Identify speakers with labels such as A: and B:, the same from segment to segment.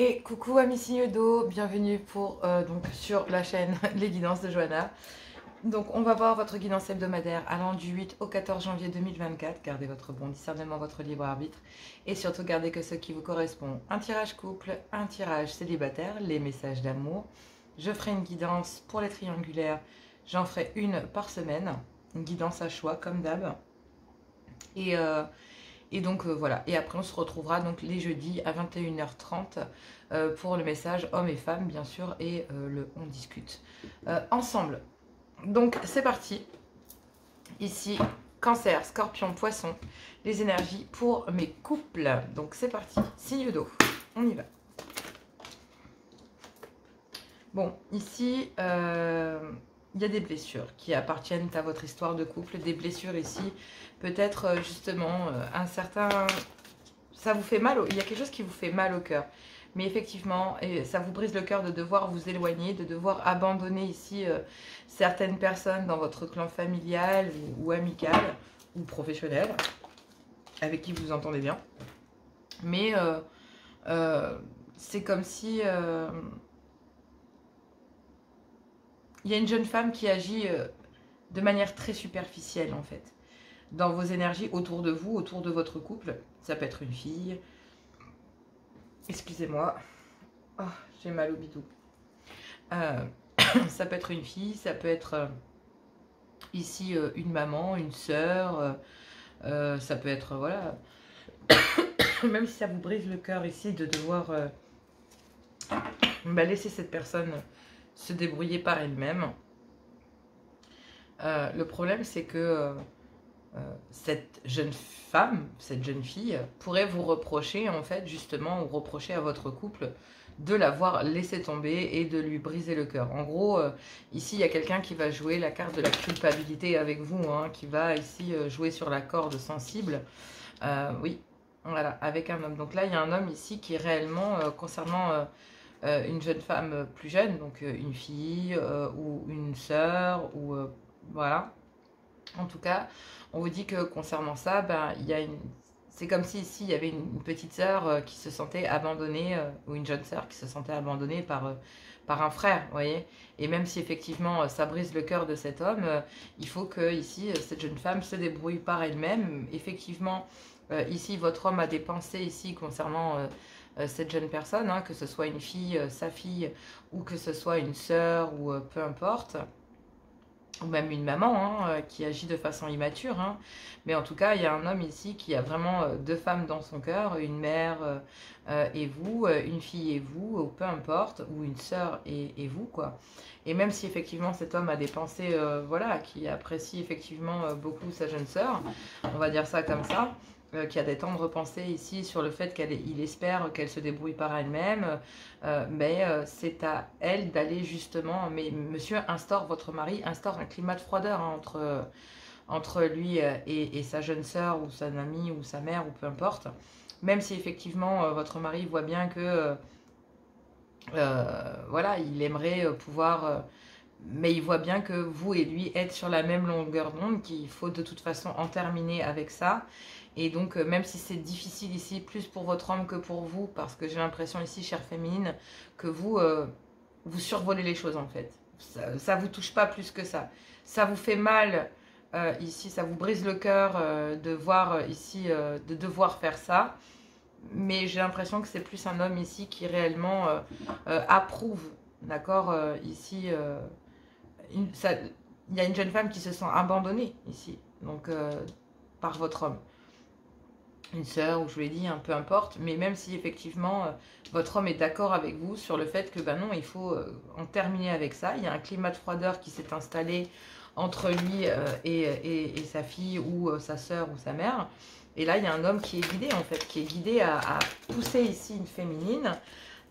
A: Et coucou amis signes d'eau, bienvenue pour donc sur la chaîne Les Guidances de Johanna. Donc on va voir votre guidance hebdomadaire allant du 8 au 14 janvier 2024. Gardez votre bon discernement, votre libre arbitre et surtout gardez que ce qui vous correspond. Un tirage couple, un tirage célibataire, les messages d'amour. Je ferai une guidance pour les triangulaires, j'en ferai une par semaine. Une guidance à choix comme d'hab. Et donc voilà, et après on se retrouvera donc les jeudis à 21h30 pour le message hommes et femmes bien sûr, et on discute ensemble. Donc c'est parti, ici Cancer, Scorpion, Poisson, les énergies pour mes couples. Donc c'est parti, signe d'eau, on y va. Bon, ici, il y a des blessures qui appartiennent à votre histoire de couple, des blessures ici, peut-être justement un certain... Ça vous fait mal, il y a quelque chose qui vous fait mal au cœur. Mais effectivement, et ça vous brise le cœur de devoir vous éloigner, de devoir abandonner ici certaines personnes dans votre clan familial ou amical ou professionnel, avec qui vous vous entendez bien. Mais c'est comme si... il y a une jeune femme qui agit de manière très superficielle en fait, dans vos énergies autour de vous, autour de votre couple. Ça peut être une fille. Excusez-moi. Oh, j'ai mal au bidou. Ça peut être une fille, ça peut être ici une maman, une sœur. Ça peut être, voilà. Même si ça vous brise le cœur ici de devoir laisser cette personne se débrouiller par elle-même. Le problème, c'est que cette jeune femme, cette jeune fille, pourrait vous reprocher, en fait, justement, ou reprocher à votre couple de l'avoir laissé tomber et de lui briser le cœur. En gros, ici, il y a quelqu'un qui va jouer la carte de la culpabilité avec vous, hein, qui va ici jouer sur la corde sensible. Oui, voilà, avec un homme. Donc là, il y a un homme ici qui est réellement, concernant... une jeune femme plus jeune, donc une fille ou une sœur, ou voilà. En tout cas, on vous dit que concernant ça, ben, c'est comme si ici il y avait une petite sœur qui se sentait abandonnée, ou une jeune sœur qui se sentait abandonnée par un frère, vous voyez. Et même si effectivement ça brise le cœur de cet homme, il faut que ici cette jeune femme se débrouille par elle-même. Effectivement, ici votre homme a des pensées ici concernant cette jeune personne, hein, que ce soit une fille, sa fille, ou que ce soit une sœur, ou peu importe, ou même une maman qui agit de façon immature. Hein. Mais en tout cas, il y a un homme ici qui a vraiment deux femmes dans son cœur, une mère et vous, une fille et vous, ou peu importe, ou une sœur et vous, quoi. Et même si effectivement cet homme a des pensées, voilà, qui apprécie effectivement beaucoup sa jeune sœur, on va dire ça comme ça, qui a des tendres pensées ici sur le fait qu'il espère qu'elle se débrouille par elle-même, mais c'est à elle d'aller justement, mais monsieur votre mari instaure un climat de froideur hein, entre lui et sa jeune sœur ou son amie ou sa mère ou peu importe, même si effectivement votre mari voit bien que voilà, il aimerait pouvoir... mais il voit bien que vous et lui êtes sur la même longueur d'onde, qu'il faut de toute façon en terminer avec ça. Et donc, même si c'est difficile ici, plus pour votre homme que pour vous, parce que j'ai l'impression ici, chère féminine, que vous, vous survolez les choses en fait. Ça vous touche pas plus que ça. Ça vous fait mal ici, ça vous brise le cœur de voir ici, de devoir faire ça. Mais j'ai l'impression que c'est plus un homme ici qui réellement approuve, d'accord, ici... il y a une jeune femme qui se sent abandonnée ici, donc par votre homme. Une sœur, ou je vous l'ai dit, hein, peu importe, mais même si effectivement votre homme est d'accord avec vous sur le fait que ben non, il faut en terminer avec ça. Il y a un climat de froideur qui s'est installé entre lui et sa fille ou sa sœur ou sa mère. Et là, il y a un homme qui est guidé en fait, qui est guidé à pousser ici une féminine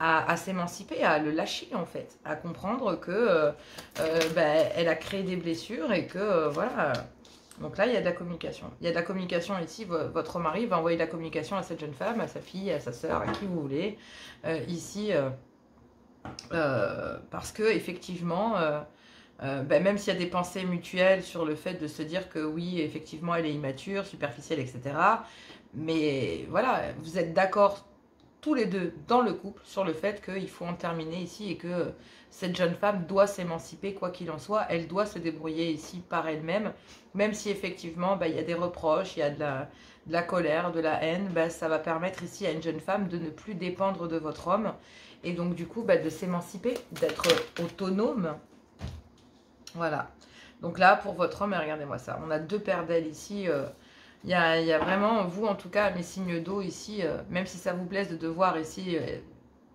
A: à s'émanciper, à le lâcher en fait, à comprendre que ben, elle a créé des blessures et que voilà. Donc là, il y a de la communication. Il y a de la communication ici. Votre mari va envoyer de la communication à cette jeune femme, à sa fille, à sa sœur, à qui vous voulez. Ici, parce que effectivement, ben, même s'il y a des pensées mutuelles sur le fait de se dire que oui, effectivement, elle est immature, superficielle, etc. Mais voilà, vous êtes d'accord tous les deux dans le couple sur le fait qu'il faut en terminer ici et que cette jeune femme doit s'émanciper quoi qu'il en soit. Elle doit se débrouiller ici par elle-même, même si effectivement il y a des reproches, il y a de la colère, de la haine. Ça va permettre ici à une jeune femme de ne plus dépendre de votre homme et donc du coup de s'émanciper, d'être autonome. Voilà. Donc là pour votre homme, regardez-moi ça, on a 2 paires d'ailes ici. Il y a vraiment, vous en tout cas, mes signes d'eau ici, même si ça vous plaise de devoir ici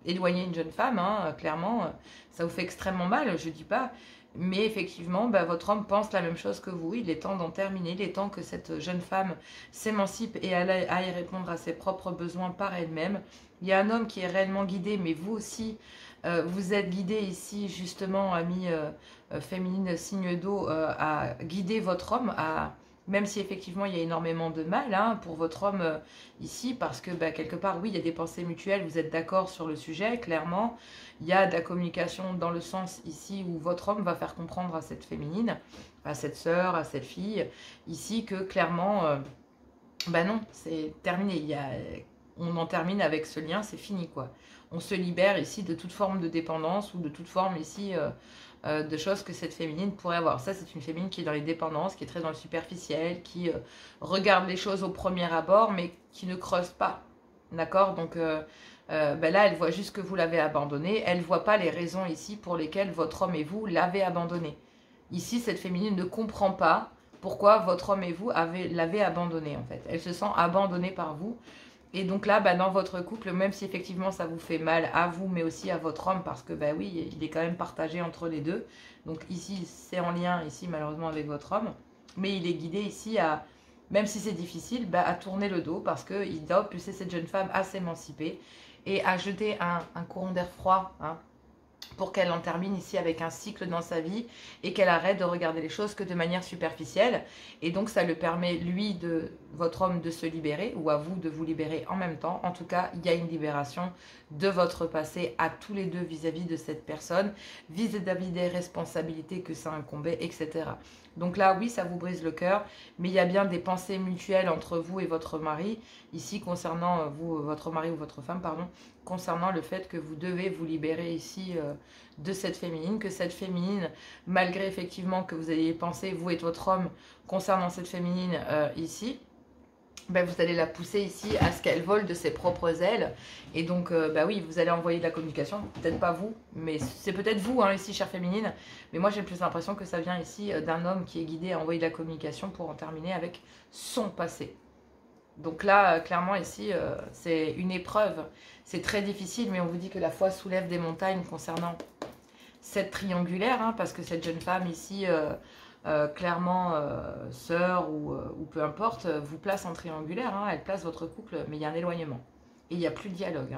A: éloigner une jeune femme, hein, clairement, ça vous fait extrêmement mal, je dis pas. Mais effectivement, votre homme pense la même chose que vous. Il est temps d'en terminer, il est temps que cette jeune femme s'émancipe et aille répondre à ses propres besoins par elle-même. Il y a un homme qui est réellement guidé, mais vous aussi, vous êtes guidé ici, justement, ami féminine, signe d'eau, à guider votre homme, même si effectivement il y a énormément de mal pour votre homme ici, parce que quelque part, oui, il y a des pensées mutuelles, vous êtes d'accord sur le sujet, clairement. Il y a de la communication dans le sens ici où votre homme va faire comprendre à cette féminine, à cette sœur, à cette fille, ici que clairement, non, c'est terminé. On en termine avec ce lien, c'est fini quoi. On se libère ici de toute forme de dépendance ou de toute forme ici de choses que cette féminine pourrait avoir. Ça, c'est une féminine qui est dans les dépendances, qui est très dans le superficiel, qui regarde les choses au premier abord, mais qui ne creuse pas. D'accord? Donc là, elle voit juste que vous l'avez abandonné. Elle ne voit pas les raisons ici pour lesquelles votre homme et vous l'avez abandonné. Ici, cette féminine ne comprend pas pourquoi votre homme et vous l'avez abandonné, en fait. Elle se sent abandonnée par vous. Et donc là, dans votre couple, même si effectivement ça vous fait mal à vous, mais aussi à votre homme, parce que oui, il est quand même partagé entre les deux. Donc ici, c'est en lien, ici malheureusement avec votre homme. Mais il est guidé ici à, même si c'est difficile, à tourner le dos, parce qu'il doit pousser cette jeune femme à s'émanciper et à jeter un courant d'air froid, pour qu'elle en termine ici avec un cycle dans sa vie et qu'elle arrête de regarder les choses que de manière superficielle. Et donc ça le permet, lui, votre homme, de se libérer, ou à vous de vous libérer en même temps. En tout cas, il y a une libération de votre passé à tous les deux vis-à-vis de cette personne, vis-à-vis des responsabilités que ça incombait, etc. Donc là, oui, ça vous brise le cœur, mais il y a bien des pensées mutuelles entre vous et votre mari, ici concernant votre mari ou votre femme, pardon, concernant le fait que vous devez vous libérer ici de cette féminine, que cette féminine, malgré effectivement que vous ayez pensé, vous et votre homme, concernant cette féminine ici, vous allez la pousser ici à ce qu'elle vole de ses propres ailes. Et donc, oui, vous allez envoyer de la communication. Peut-être pas vous, mais c'est peut-être vous, ici, chère féminine. Mais moi, j'ai plus l'impression que ça vient ici d'un homme qui est guidé à envoyer de la communication pour en terminer avec son passé. Donc là, clairement, ici, c'est une épreuve. C'est très difficile, mais on vous dit que la foi soulève des montagnes concernant cette triangulaire, parce que cette jeune femme ici... clairement, sœur ou peu importe, vous place en triangulaire, elle place votre couple, mais il y a un éloignement. Et il n'y a plus de dialogue.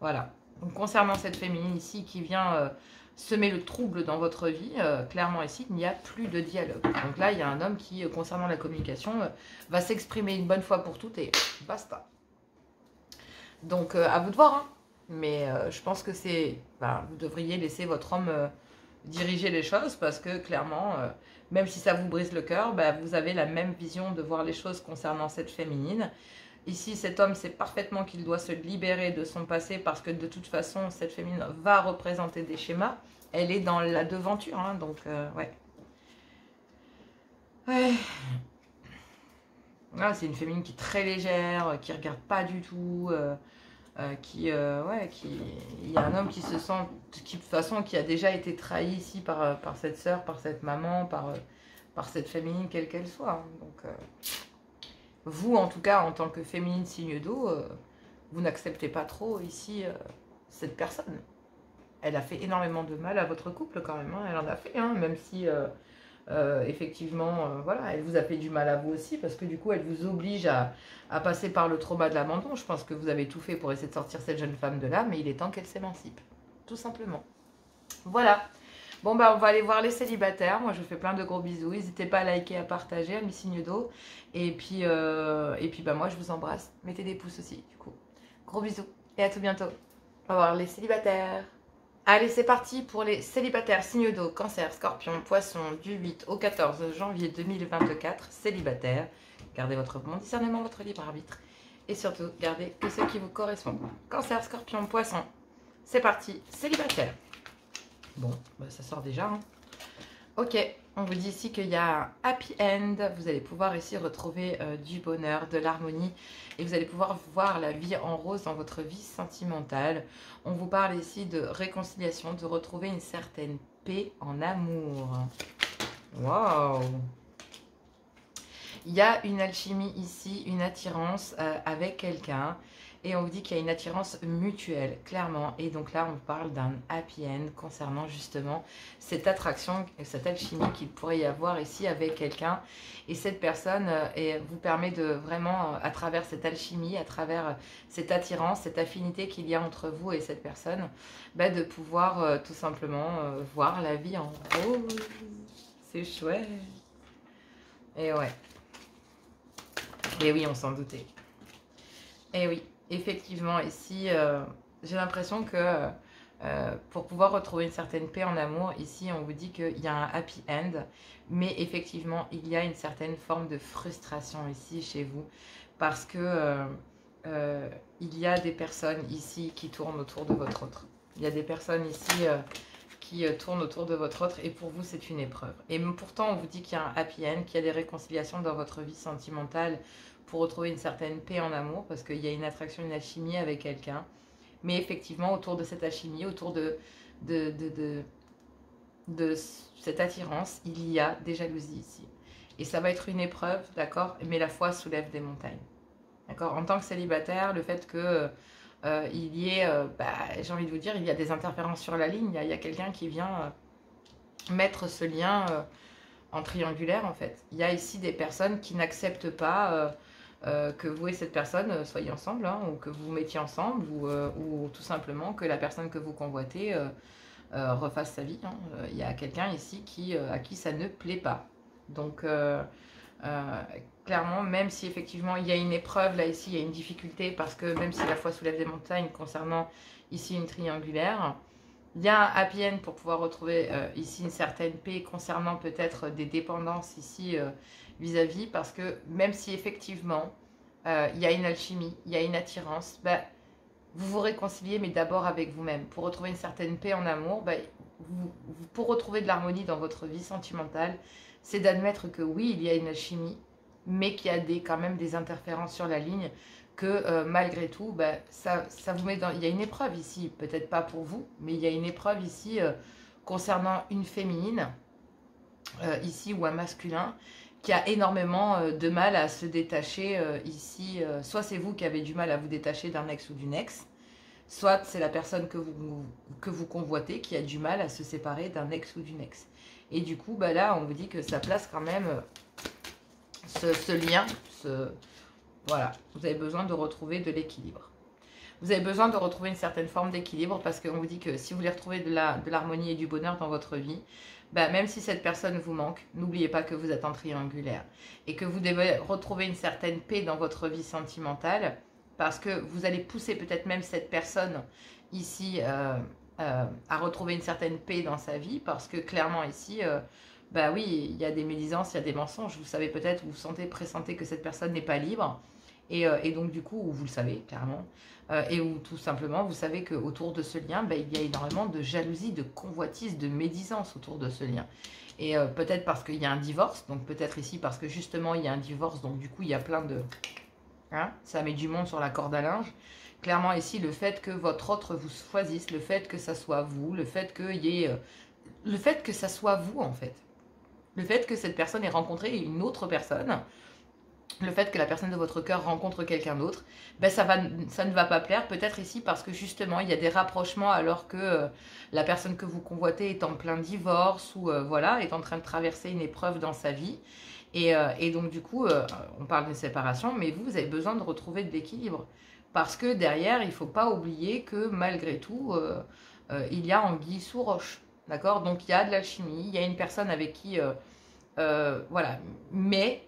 A: Voilà. Donc, concernant cette féminine ici qui vient semer le trouble dans votre vie, clairement ici, il n'y a plus de dialogue. Donc là, il y a un homme qui, concernant la communication, va s'exprimer une bonne fois pour toutes et basta. Donc, à vous de voir, mais je pense que c'est... vous devriez laisser votre homme... diriger les choses parce que clairement, même si ça vous brise le cœur, vous avez la même vision de voir les choses concernant cette féminine. Ici, cet homme sait parfaitement qu'il doit se libérer de son passé parce que de toute façon, cette féminine va représenter des schémas. Elle est dans la devanture, donc ouais. Ah, c'est une féminine qui est très légère, qui regarde pas du tout... il y a un homme qui se sent, qui de toute façon, qui a déjà été trahi ici par cette sœur, par cette maman, par cette féminine, quelle qu'elle soit. Donc, vous, en tout cas, en tant que féminine signe d'eau, vous n'acceptez pas trop ici cette personne. Elle a fait énormément de mal à votre couple quand même, elle en a fait, même si... effectivement, voilà, elle vous a fait du mal à vous aussi parce que du coup, elle vous oblige à passer par le trauma de l'abandon. Je pense que vous avez tout fait pour essayer de sortir cette jeune femme de là, mais il est temps qu'elle s'émancipe, tout simplement. Voilà. Bon, on va aller voir les célibataires. Moi, je vous fais plein de gros bisous. N'hésitez pas à liker, à partager, à mes signes d'eau. Et puis, moi, je vous embrasse. Mettez des pouces aussi, du coup. Gros bisous et à tout bientôt. Au revoir les célibataires. Allez, c'est parti pour les célibataires, signe d'eau, cancer, scorpion, poisson, du 8 au 14 janvier 2024, célibataire. Gardez votre bon discernement, votre libre arbitre. Et surtout, gardez que ceux qui vous correspondent. Cancer, Scorpion, Poisson. C'est parti, célibataire. Bon, bah ça sort déjà. Hein. Ok, on vous dit ici qu'il y a un happy end. Vous allez pouvoir ici retrouver du bonheur, de l'harmonie. Et vous allez pouvoir voir la vie en rose dans votre vie sentimentale. On vous parle ici de réconciliation, de retrouver une certaine paix en amour. Waouh! Il y a une alchimie ici, une attirance avec quelqu'un. Et on vous dit qu'il y a une attirance mutuelle, clairement. Et donc là, on parle d'un happy end concernant justement cette attraction, cette alchimie qu'il pourrait y avoir ici avec quelqu'un. Et cette personne vous permet de vraiment, à travers cette alchimie, à travers cette attirance, cette affinité qu'il y a entre vous et cette personne, bah, de pouvoir tout simplement voir la vie en rose. C'est chouette. Et ouais. Et oui, on s'en doutait. Et oui. Effectivement, ici, j'ai l'impression que pour pouvoir retrouver une certaine paix en amour, ici, on vous dit qu'il y a un happy end, mais effectivement, il y a une certaine forme de frustration ici chez vous, parce que il y a des personnes ici qui tournent autour de votre autre. Il y a des personnes ici qui tournent autour de votre autre, et pour vous, c'est une épreuve. Et pourtant, on vous dit qu'il y a un happy end, qu'il y a des réconciliations dans votre vie sentimentale, pour retrouver une certaine paix en amour, parce qu'il y a une attraction, une alchimie avec quelqu'un. Mais effectivement, autour de cette alchimie, autour de cette attirance, il y a des jalousies ici. Et ça va être une épreuve, d'accord? Mais la foi soulève des montagnes. D'accord? En tant que célibataire, le fait que il y ait, j'ai envie de vous dire, il y a des interférences sur la ligne, il y a quelqu'un qui vient mettre ce lien en triangulaire, en fait. Il y a ici des personnes qui n'acceptent pas que vous et cette personne soyez ensemble, hein, ou que vous vous mettiez ensemble, ou tout simplement que la personne que vous convoitez refasse sa vie. Hein. Il y a quelqu'un ici à qui ça ne plaît pas. Donc, clairement, même si effectivement il y a une épreuve, là ici, il y a une difficulté, parce que même si la foi soulève des montagnes concernant ici une triangulaire, il y a un happy end pour pouvoir retrouver ici une certaine paix concernant peut-être des dépendances ici vis-à-vis, parce que même si effectivement il y a une alchimie, il y a une attirance, vous vous réconciliez, mais d'abord avec vous-même. Pour retrouver une certaine paix en amour, pour retrouver de l'harmonie dans votre vie sentimentale, c'est d'admettre que oui, il y a une alchimie, mais qu'il y a quand même des interférences sur la ligne, que malgré tout, ça vous met dans... Il y a une épreuve ici, peut-être pas pour vous, mais il y a une épreuve ici concernant une féminine, ici, ou un masculin, qui a énormément de mal à se détacher ici. Soit c'est vous qui avez du mal à vous détacher d'un ex ou d'une ex, soit c'est la personne que vous convoitez qui a du mal à se séparer d'un ex ou d'une ex. Et du coup, là, on vous dit que ça place quand même ce lien, voilà, vous avez besoin de retrouver de l'équilibre. Vous avez besoin de retrouver une certaine forme d'équilibre, parce qu'on vous dit que si vous voulez retrouver de l'harmonie et du bonheur dans votre vie, même si cette personne vous manque, n'oubliez pas que vous êtes en triangulaire et que vous devez retrouver une certaine paix dans votre vie sentimentale, parce que vous allez pousser peut-être même cette personne ici à retrouver une certaine paix dans sa vie, parce que clairement ici, oui, il y a des médisances, il y a des mensonges, vous savez peut-être, vous sentez, pressentez que cette personne n'est pas libre, et donc du coup, vous le savez clairement, et où tout simplement, vous savez qu'autour de ce lien, il y a énormément de jalousie, de convoitise, de médisance autour de ce lien. Et peut-être parce qu'il y a un divorce, donc peut-être ici parce que justement il y a un divorce, donc du coup il y a plein de... Hein, ça met du monde sur la corde à linge. Clairement ici, le fait que votre autre vous choisisse, le fait que ça soit vous, le fait qu'il y ait... le fait que ça soit vous en fait. Le fait que cette personne ait rencontré une autre personne, le fait que la personne de votre cœur rencontre quelqu'un d'autre, ça ne va pas plaire, peut-être ici parce que justement il y a des rapprochements, alors que la personne que vous convoitez est en plein divorce, ou voilà, est en train de traverser une épreuve dans sa vie, et donc du coup on parle de séparation, mais vous avez besoin de retrouver de l'équilibre, parce que derrière il ne faut pas oublier que malgré tout il y a anguille sous roche, d'accord? Donc il y a de l'alchimie, il y a une personne avec qui voilà, mais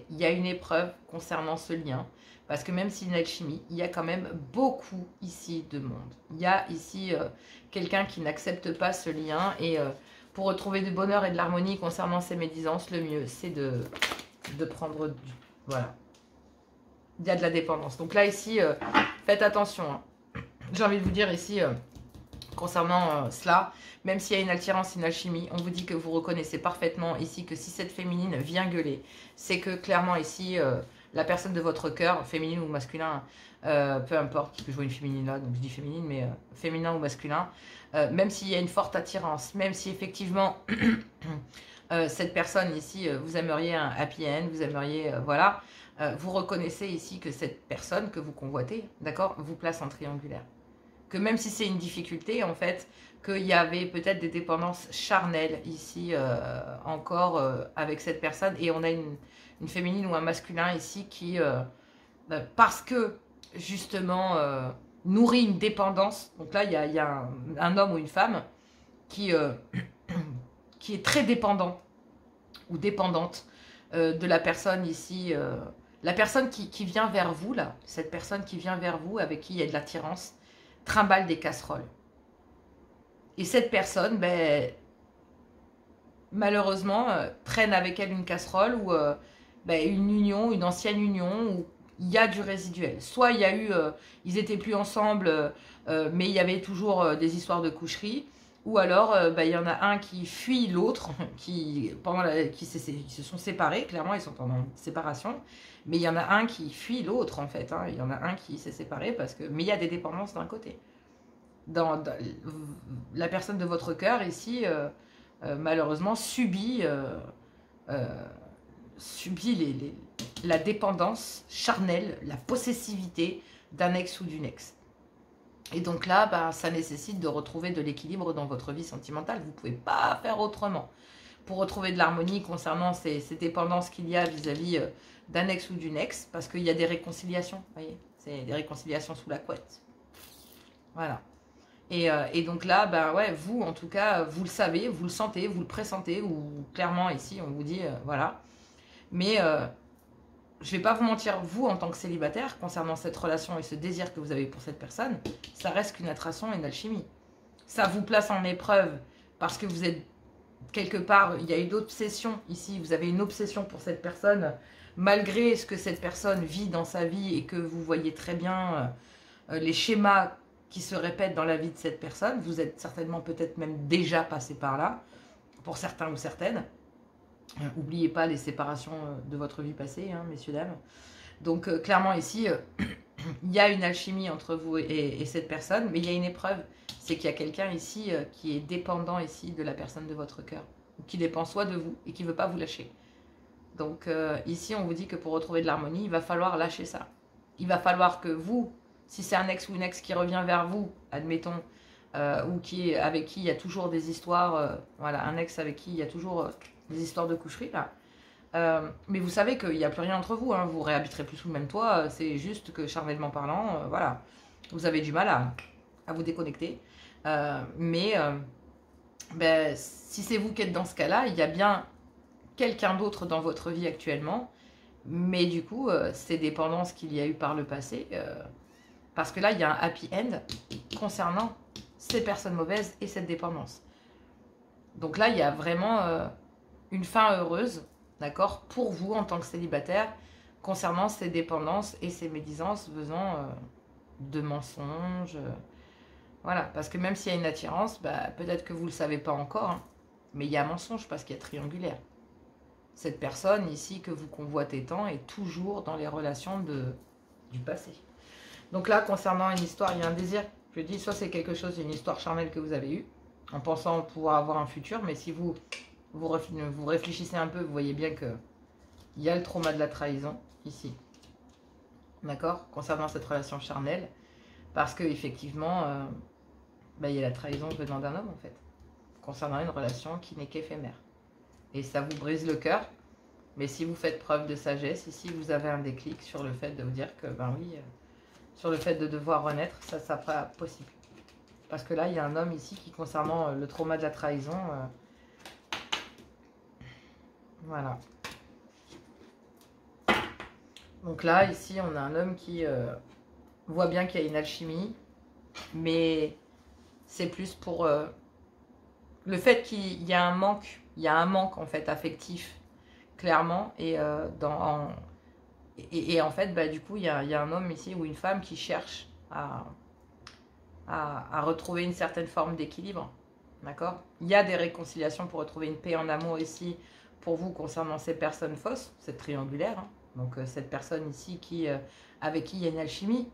A: il y a une épreuve concernant ce lien, parce que même si une alchimie, il y a quand même beaucoup ici de monde. Il y a ici quelqu'un qui n'accepte pas ce lien, et pour retrouver du bonheur et de l'harmonie concernant ces médisances, le mieux c'est de prendre du... Voilà. il y a de la dépendance. Donc là, ici, faites attention. Hein. J'ai envie de vous dire ici, concernant cela, même s'il y a une attirance, une alchimie, on vous dit que vous reconnaissez parfaitement ici que si cette féminine vient gueuler, c'est que clairement ici, la personne de votre cœur, féminine ou masculin, peu importe, parce que je vois une féminine là, donc je dis féminine, mais féminin ou masculin, même s'il y a une forte attirance, même si effectivement cette personne ici, vous aimeriez un happy end, vous aimeriez, voilà, vous reconnaissez ici que cette personne que vous convoitez, d'accord, vous place en triangulaire. Que même si c'est une difficulté, en fait, qu'il y avait peut-être des dépendances charnelles ici encore avec cette personne, et on a une féminine ou un masculin ici qui, parce que justement nourrit une dépendance, donc là il y a un homme ou une femme qui est très dépendant ou dépendante de la personne ici, la personne qui vient vers vous là, cette personne qui vient vers vous avec qui il y a de l'attirance, trimballe des casseroles. Et cette personne, ben, malheureusement, traîne avec elle une casserole ou ben, une union, une ancienne union où il y a du résiduel. Soit il y a eu, ils étaient plus ensemble, mais il y avait toujours des histoires de coucherie. Ou alors, ben, il y en a un qui fuit l'autre, qui se sont séparés, clairement ils sont en séparation. Mais il y en a un qui fuit l'autre en fait. Hein. Il y en a un qui s'est séparé parce que... Mais il y a des dépendances d'un côté. Dans la personne de votre cœur ici, malheureusement, subit la dépendance charnelle, la possessivité d'un ex ou d'une ex. Et donc là, bah, ça nécessite de retrouver de l'équilibre dans votre vie sentimentale. Vous ne pouvez pas faire autrement. Pour retrouver de l'harmonie concernant ces dépendances qu'il y a vis-à-vis d'un ex ou d'une ex, parce qu'il y a des réconciliations, vous voyez, c'est des réconciliations sous la couette. Voilà. Et donc là, ben ouais, vous, en tout cas, vous le savez, vous le sentez, vous le pressentez, ou clairement ici, on vous dit, voilà. Mais je vais pas vous mentir, vous, en tant que célibataire, concernant cette relation et ce désir que vous avez pour cette personne, ça reste qu'une attraction et une alchimie. Ça vous place en épreuve parce que vous êtes, quelque part, il y a une obsession ici, vous avez une obsession pour cette personne, malgré ce que cette personne vit dans sa vie et que vous voyez très bien les schémas qui se répètent dans la vie de cette personne. Vous êtes certainement peut-être même déjà passé par là, pour certains ou certaines. N'oubliez pas les séparations de votre vie passée, hein, messieurs, dames. Donc clairement ici, il y a une alchimie entre vous et cette personne, mais il y a une épreuve. C'est qu'il y a quelqu'un ici qui est dépendant ici de la personne de votre cœur, ou qui dépend soit de vous et qui ne veut pas vous lâcher. Donc ici, on vous dit que pour retrouver de l'harmonie, il va falloir lâcher ça. Il va falloir que vous, si c'est un ex ou une ex qui revient vers vous, admettons, ou avec qui il y a toujours des histoires, voilà, un ex avec qui il y a toujours des histoires de coucherie, là. Mais vous savez qu'il n'y a plus rien entre vous, hein, vous ne réhabiterez plus sous le même toit, c'est juste que charnellement parlant, voilà, vous avez du mal à vous déconnecter. Ben, si c'est vous qui êtes dans ce cas-là, il y a bien quelqu'un d'autre dans votre vie actuellement, mais du coup, ces dépendances qu'il y a eu par le passé... parce que là, il y a un happy end concernant ces personnes mauvaises et cette dépendance. Donc là, il y a vraiment une fin heureuse, d'accord, pour vous en tant que célibataire, concernant ces dépendances et ces médisances venant de mensonges. Voilà, parce que même s'il y a une attirance, bah, peut-être que vous ne le savez pas encore, hein, mais il y a un mensonge parce qu'il y a triangulaire. Cette personne ici que vous convoitez tant est toujours dans les relations du passé. Donc là, concernant une histoire, il y a un désir. Je dis, soit c'est quelque chose, une histoire charnelle que vous avez eue, en pensant pouvoir avoir un futur, mais si vous réfléchissez un peu, vous voyez bien que il y a le trauma de la trahison, ici. D'accord? Concernant cette relation charnelle, parce que effectivement, il y a la trahison venant d'un homme, en fait. Concernant une relation qui n'est qu'éphémère. Et ça vous brise le cœur, mais si vous faites preuve de sagesse, ici, vous avez un déclic sur le fait de vous dire que, ben oui... sur le fait de devoir renaître, ça sera pas possible. Parce que là, il y a un homme ici qui, concernant le trauma de la trahison, voilà. Donc là, ici, on a un homme qui voit bien qu'il y a une alchimie, mais c'est plus pour le fait qu'il y a un manque, en fait affectif, clairement, et Et en fait, bah, du coup, il y a un homme ici ou une femme qui cherche à retrouver une certaine forme d'équilibre. D'accord? Il y a des réconciliations pour retrouver une paix en amour ici pour vous concernant ces personnes fausses, cette triangulaire. Hein. Donc cette personne ici avec qui il y a une alchimie.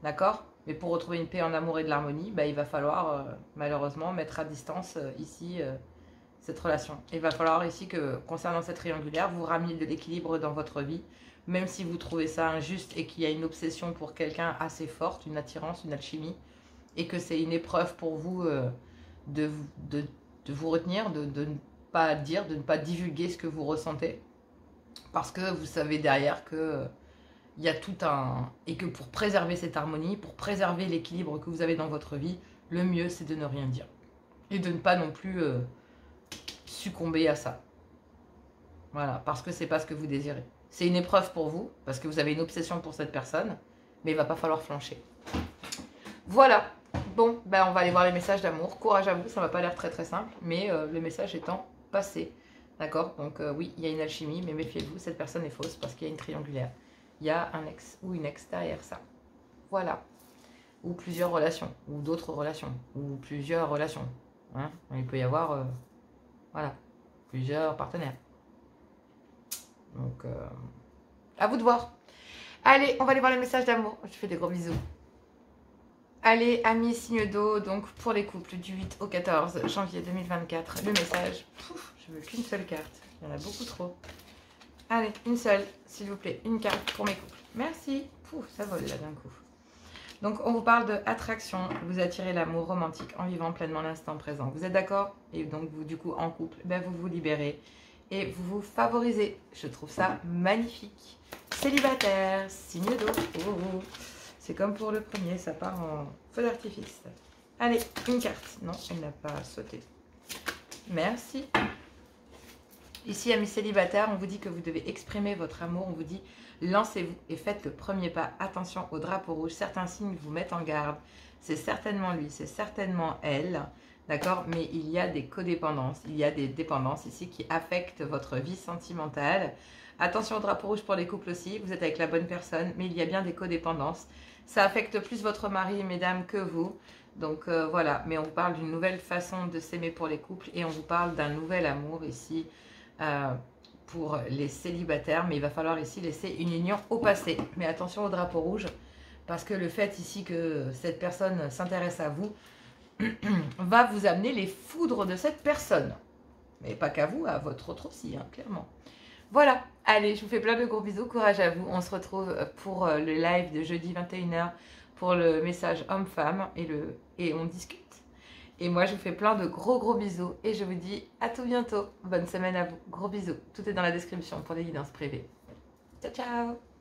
A: D'accord? Mais pour retrouver une paix en amour et de l'harmonie, bah, il va falloir malheureusement mettre à distance ici cette relation. Il va falloir ici que concernant cette triangulaire, vous ramiez de l'équilibre dans votre vie, même si vous trouvez ça injuste et qu'il y a une obsession pour quelqu'un assez forte, une attirance, une alchimie, et que c'est une épreuve pour vous de vous retenir, de ne pas dire, de ne pas divulguer ce que vous ressentez, parce que vous savez derrière que il y a tout un... Et que pour préserver cette harmonie, pour préserver l'équilibre que vous avez dans votre vie, le mieux c'est de ne rien dire. Et de ne pas non plus succomber à ça. Voilà, parce que c'est pas ce que vous désirez. C'est une épreuve pour vous, parce que vous avez une obsession pour cette personne, mais il va pas falloir flancher. Voilà. Bon, ben on va aller voir les messages d'amour. Courage à vous, ça va pas l'air très très simple, mais le message étant passé. D'accord? Donc oui, il y a une alchimie, mais méfiez-vous, cette personne est fausse parce qu'il y a une triangulaire. Il y a un ex ou une ex derrière ça. Voilà. Ou plusieurs relations, ou d'autres relations, ou plusieurs relations. Hein? Il peut y avoir, voilà, plusieurs partenaires. Donc, à vous de voir. Allez, on va aller voir les messages d'amour. Je fais des gros bisous. Allez, amis signe d'eau, donc pour les couples du 8 au 14 janvier 2024, le message. Pouf, je veux qu'une seule carte, il y en a beaucoup trop. Allez, une seule, s'il vous plaît, une carte pour mes couples. Merci. Pouf, ça vole là d'un coup. Donc, on vous parle d'attraction. Vous attirez l'amour romantique en vivant pleinement l'instant présent. Vous êtes d'accord? Et donc, vous, du coup, en couple, ben, vous vous libérez et vous vous favorisez. Je trouve ça magnifique. Célibataire, signe d'eau. Oh. C'est comme pour le premier, ça part en feu d'artifice. Allez, une carte. Non, elle n'a pas sauté. Merci. Ici, amis célibataires, on vous dit que vous devez exprimer votre amour. On vous dit, lancez-vous et faites le premier pas. Attention au drapeau rouge. Certains signes vous mettent en garde. C'est certainement lui, c'est certainement elle. D'accord? Mais il y a des codépendances. Il y a des dépendances ici qui affectent votre vie sentimentale. Attention au drapeau rouge pour les couples aussi. Vous êtes avec la bonne personne, mais il y a bien des codépendances. Ça affecte plus votre mari, mesdames, que vous. Donc voilà, mais on vous parle d'une nouvelle façon de s'aimer pour les couples et on vous parle d'un nouvel amour ici pour les célibataires. Mais il va falloir ici laisser une union au passé. Mais attention au drapeau rouge, parce que le fait ici que cette personne s'intéresse à vous va vous amener les foudres de cette personne. Mais pas qu'à vous, à votre autre aussi, hein, clairement. Voilà, allez, je vous fais plein de gros bisous, courage à vous. On se retrouve pour le live de jeudi 21h pour le message homme-femme et on discute. Et moi, je vous fais plein de gros bisous et je vous dis à tout bientôt. Bonne semaine à vous, gros bisous. Tout est dans la description pour les guidances privées. Ciao, ciao!